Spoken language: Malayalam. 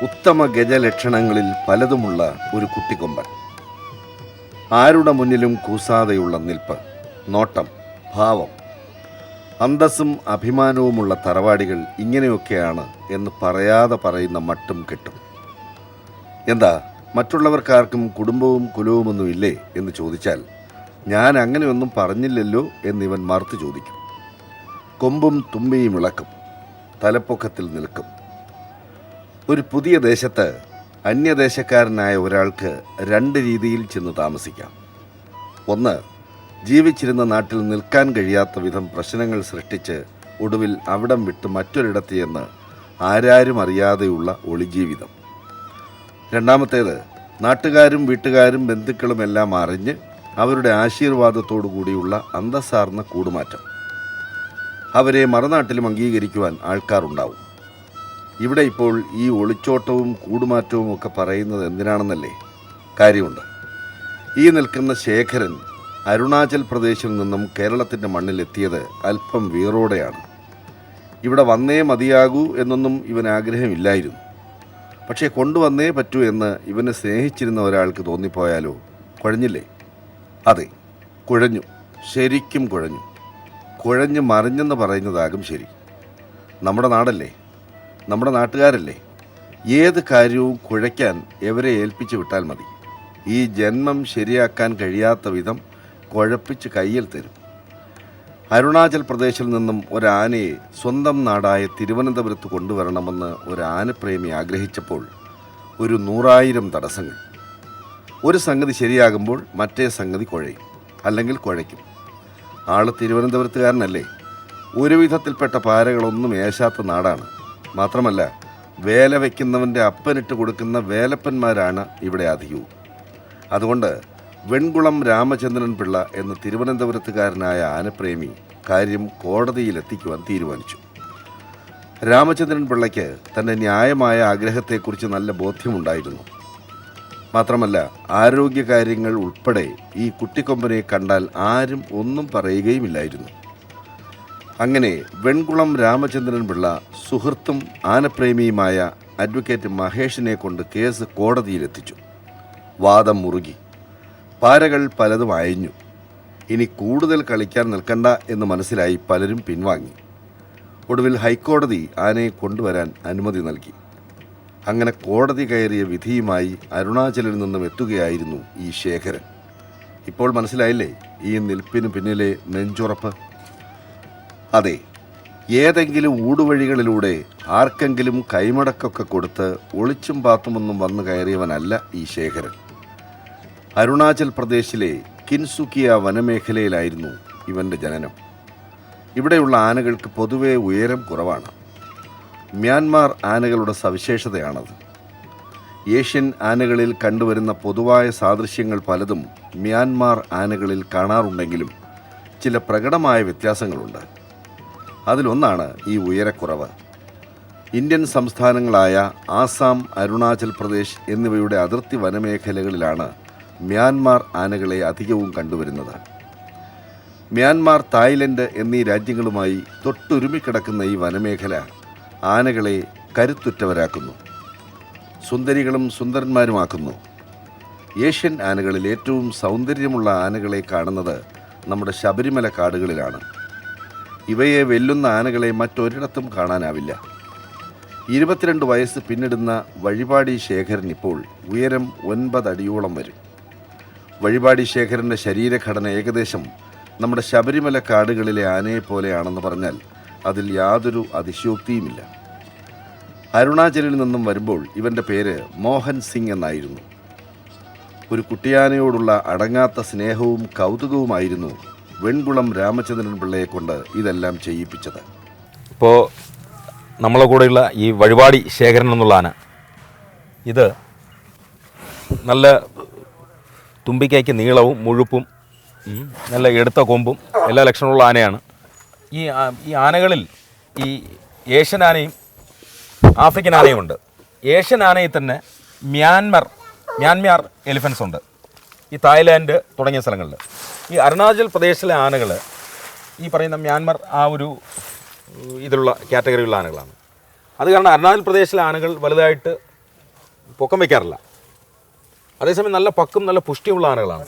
ഉത്തമ ഗജലക്ഷണങ്ങളിൽ പലതുമുള്ള ഒരു കുട്ടിക്കൊമ്പൻ. ആരുടെ മുന്നിലും കൂസാതെയുള്ള നിൽപ്പ്, നോട്ടം, ഭാവം, അന്തസ്സും അഭിമാനവുമുള്ള തറവാടികൾ ഇങ്ങനെയൊക്കെയാണ് എന്ന് പറയാതെ പറയുന്ന മട്ടും കെട്ടും. എന്താ, മറ്റുള്ളവർക്കാർക്കും കുടുംബവും കുലവുമൊന്നുമില്ലേ എന്ന് ചോദിച്ചാൽ ഞാൻ അങ്ങനെയൊന്നും പറഞ്ഞില്ലല്ലോ എന്നിവൻ മറുത്തു ചോദിക്കും. കൊമ്പും തുമ്പിയും ഇളക്കും, തലപ്പൊക്കത്തിൽ നിൽക്കും. ഒരു പുതിയ ദേശത്ത് അന്യദേശക്കാരനായ ഒരാൾക്ക് രണ്ട് രീതിയിൽ ചെന്ന് താമസിക്കാം. ഒന്ന്, ജീവിച്ചിരുന്ന നാട്ടിൽ നിൽക്കാൻ കഴിയാത്ത വിധം പ്രശ്നങ്ങൾ സൃഷ്ടിച്ച് ഒടുവിൽ അവിടം വിട്ട് മറ്റൊരിടത്ത് ചെന്ന് ആരാരും അറിയാതെയുള്ള ഒളിജീവിതം. രണ്ടാമത്തേത്, നാട്ടുകാരും വീട്ടുകാരും ബന്ധുക്കളുമെല്ലാം അറിഞ്ഞ് അവരുടെ ആശീർവാദത്തോടു കൂടിയുള്ള അന്തസ്സാർന്ന കൂടുമാറ്റം. അവരെ മറുനാട്ടിലും അംഗീകരിക്കുവാൻ ആൾക്കാരുണ്ടാവും. ഇവിടെ ഇപ്പോൾ ഈ ഒളിച്ചോട്ടവും കൂടുമാറ്റവും ഒക്കെ പറയുന്നത് എന്തിനാണെന്നല്ലേ? കാര്യമുണ്ട്. ഈ നിൽക്കുന്ന ശേഖരൻ അരുണാചൽ പ്രദേശിൽ നിന്നും കേരളത്തിൻ്റെ മണ്ണിലെത്തിയത് അല്പം വീറോടെയാണ്. ഇവിടെ വന്നേ മതിയാകൂ എന്നൊന്നും ഇവൻ ആഗ്രഹമില്ലായിരുന്നു. പക്ഷേ കൊണ്ടുവന്നേ പറ്റൂ എന്ന് ഇവനെ സ്നേഹിച്ചിരുന്ന ഒരാൾക്ക് തോന്നിപ്പോയാലോ? കുഴഞ്ഞില്ലേ? അതെ, കുഴഞ്ഞു. ശരിക്കും കുഴഞ്ഞു. കുഴഞ്ഞു മറിഞ്ഞെന്ന് പറയുന്നതാകും ശരി. നമ്മുടെ നാടല്ലേ, നമ്മുടെ നാട്ടുകാരല്ലേ. ഏത് കാര്യവും കുഴയ്ക്കാൻ എവരെ ഏൽപ്പിച്ചു വിട്ടാൽ മതി. ഈ ജന്മം ശരിയാക്കാൻ കഴിയാത്ത വിധം കുഴപ്പിച്ച് കയ്യിൽ തരും. അരുണാചൽ പ്രദേശിൽ നിന്നും ഒരാനയെ സ്വന്തം നാടായ തിരുവനന്തപുരത്ത് കൊണ്ടുവരണമെന്ന് ഒരാനപ്രേമി ആഗ്രഹിച്ചപ്പോൾ ഒരു 100,000 തടസ്സങ്ങൾ. ഒരു സംഗതി ശരിയാകുമ്പോൾ മറ്റേ സംഗതി കുഴയും, അല്ലെങ്കിൽ കുഴയ്ക്കും. ആള് തിരുവനന്തപുരത്തുകാരനല്ലേ. ഒരു വിധത്തിൽപ്പെട്ട പാരകളൊന്നും ഏശാത്ത നാടാണ്. മാത്രമല്ല, വേല വയ്ക്കുന്നവൻ്റെ അപ്പനിട്ട് കൊടുക്കുന്ന വേലപ്പന്മാരാണ് ഇവിടെ അധികവും. അതുകൊണ്ട് വെൺകുളം രാമചന്ദ്രൻ പിള്ള എന്ന തിരുവനന്തപുരത്തുകാരനായ ആനപ്രേമി കാര്യം കോടതിയിലെത്തിക്കുവാൻ തീരുമാനിച്ചു. രാമചന്ദ്രൻ പിള്ളയ്ക്ക് തൻ്റെ ന്യായമായ ആഗ്രഹത്തെക്കുറിച്ച് നല്ല ബോധ്യമുണ്ടായിരുന്നു. മാത്രമല്ല, ആരോഗ്യകാര്യങ്ങൾ ഉൾപ്പെടെ ഈ കുട്ടിക്കൊമ്പനെ കണ്ടാൽ ആരും ഒന്നും പറയുകയുമില്ലായിരുന്നു. അങ്ങനെ വെൺകുളം രാമചന്ദ്രൻ പിള്ള സുഹൃത്തും ആനപ്രേമിയുമായ അഡ്വക്കേറ്റ് മഹേഷിനെ കൊണ്ട് കേസ് കോടതിയിലെത്തിച്ചു. വാദം മുറുകി. പാരകൾ പലതും അയഞ്ഞു. ഇനി കൂടുതൽ കളിക്കാൻ നിൽക്കണ്ട എന്ന് മനസ്സിലായി പലരും പിൻവാങ്ങി. ഒടുവിൽ ഹൈക്കോടതി ആനയെ കൊണ്ടുവരാൻ അനുമതി നൽകി. അങ്ങനെ കോടതി കയറിയ വിധിയുമായി അരുണാചലിൽ നിന്നും എത്തുകയായിരുന്നു ഈ ശേഖരൻ. ഇപ്പോൾ മനസ്സിലായില്ലേ ഈ നിൽപ്പിന് പിന്നിലെ നെഞ്ചുറപ്പ്? അതെ, ഏതെങ്കിലും ഊടുവഴികളിലൂടെ ആർക്കെങ്കിലും കൈമടക്കൊക്കെ കൊടുത്ത് ഒളിച്ചും പാത്തുമൊന്നും വന്നു കയറിയവനല്ല ഈ ശേഖരൻ. അരുണാചൽ പ്രദേശിലെ കിൻസുക്കിയ വനമേഖലയിലായിരുന്നു ഇവൻ്റെ ജനനം. ഇവിടെയുള്ള ആനകൾക്ക് പൊതുവെ ഉയരം കുറവാണ്. മ്യാൻമാർ ആനകളുടെ സവിശേഷതയാണത്. ഏഷ്യൻ ആനകളിൽ കണ്ടുവരുന്ന പൊതുവായ സാദൃശ്യങ്ങൾ പലതും മ്യാൻമാർ ആനകളിൽ കാണാറുണ്ടെങ്കിലും ചില പ്രകടമായ വ്യത്യാസങ്ങളുണ്ട്. അതിലൊന്നാണ് ഈ ഉയരക്കുറവ്. ഇന്ത്യൻ സംസ്ഥാനങ്ങളായ ആസാം, അരുണാചൽ പ്രദേശ് എന്നിവയുടെ അതിർത്തി വനമേഖലകളിലാണ് മ്യാൻമാർ ആനകളെ അധികവും കണ്ടുവരുന്നത്. മ്യാൻമാർ, തായ്ലൻഡ് എന്നീ രാജ്യങ്ങളുമായി തൊട്ടുരുമിക്കിടക്കുന്ന ഈ വനമേഖല ആനകളെ കരുത്തുറ്റവരാക്കുന്നു, സുന്ദരികളും സുന്ദരന്മാരുമാക്കുന്നു. ഏഷ്യൻ ആനകളിൽ ഏറ്റവും സൗന്ദര്യമുള്ള ആനകളെ കാണുന്നത് നമ്മുടെ ശബരിമല കാടുകളിലാണ്. ഇവയെ വെല്ലുന്ന ആനകളെ മറ്റൊരിടത്തും കാണാനാവില്ല. 22 വയസ്സ് പിന്നിടുന്ന വഴിപാടി ശേഖരൻ ഇപ്പോൾ ഉയരം 9 അടിയോളം വരും. വഴിപാടി ശേഖരൻ്റെ ശരീരഘടന ഏകദേശം നമ്മുടെ ശബരിമല കാടുകളിലെ ആനയെപ്പോലെയാണെന്ന് പറഞ്ഞാൽ അതിൽ യാതൊരു അതിശയോക്തിയുമില്ല. അരുണാചലിൽ നിന്നും വരുമ്പോൾ ഇവൻ്റെ പേര് മോഹൻ സിംഗ് എന്നായിരുന്നു. ഒരു കുട്ടിയാനയോടുള്ള അടങ്ങാത്ത സ്നേഹവും കൗതുകവുമായിരുന്നു വെൺകുളം രാമചന്ദ്രൻ പിള്ളയെ കൊണ്ട് ഇതെല്ലാം ചെയ്യിപ്പിച്ചത്. ഇപ്പോൾ നമ്മളെ കൂടെയുള്ള ഈ വഴിപാടി ശേഖരൻ എന്നുള്ള ആന, ഇത് നല്ല തുമ്പിക്കൈക്ക് നീളവും മുഴുപ്പും നല്ല എടുത്ത കൊമ്പും എല്ലാ ലക്ഷണമുള്ള ആനയാണ്. ഈ ആനകളിൽ ഈ ഏഷ്യൻ ആനയും ആഫ്രിക്കൻ ആനയും ഉണ്ട്. ഏഷ്യൻ ആനയിൽ തന്നെ മ്യാൻമാർ എലിഫൻസ് ഉണ്ട്, ഈ തായ്ലാൻഡ് തുടങ്ങിയ സ്ഥലങ്ങളിൽ. ഈ അരുണാചൽ പ്രദേശിലെ ആനകൾ ഈ പറയുന്ന മ്യാൻമാർ ആ ഒരു ഇതിലുള്ള കാറ്റഗറിയുള്ള ആനകളാണ്. അത് കാരണം അരുണാചൽ പ്രദേശിലെ ആനകൾ വലുതായിട്ട് പൊക്കം വയ്ക്കാറില്ല. അതേസമയം നല്ല പക്കും നല്ല പുഷ്ടിയുള്ള ആനകളാണ്.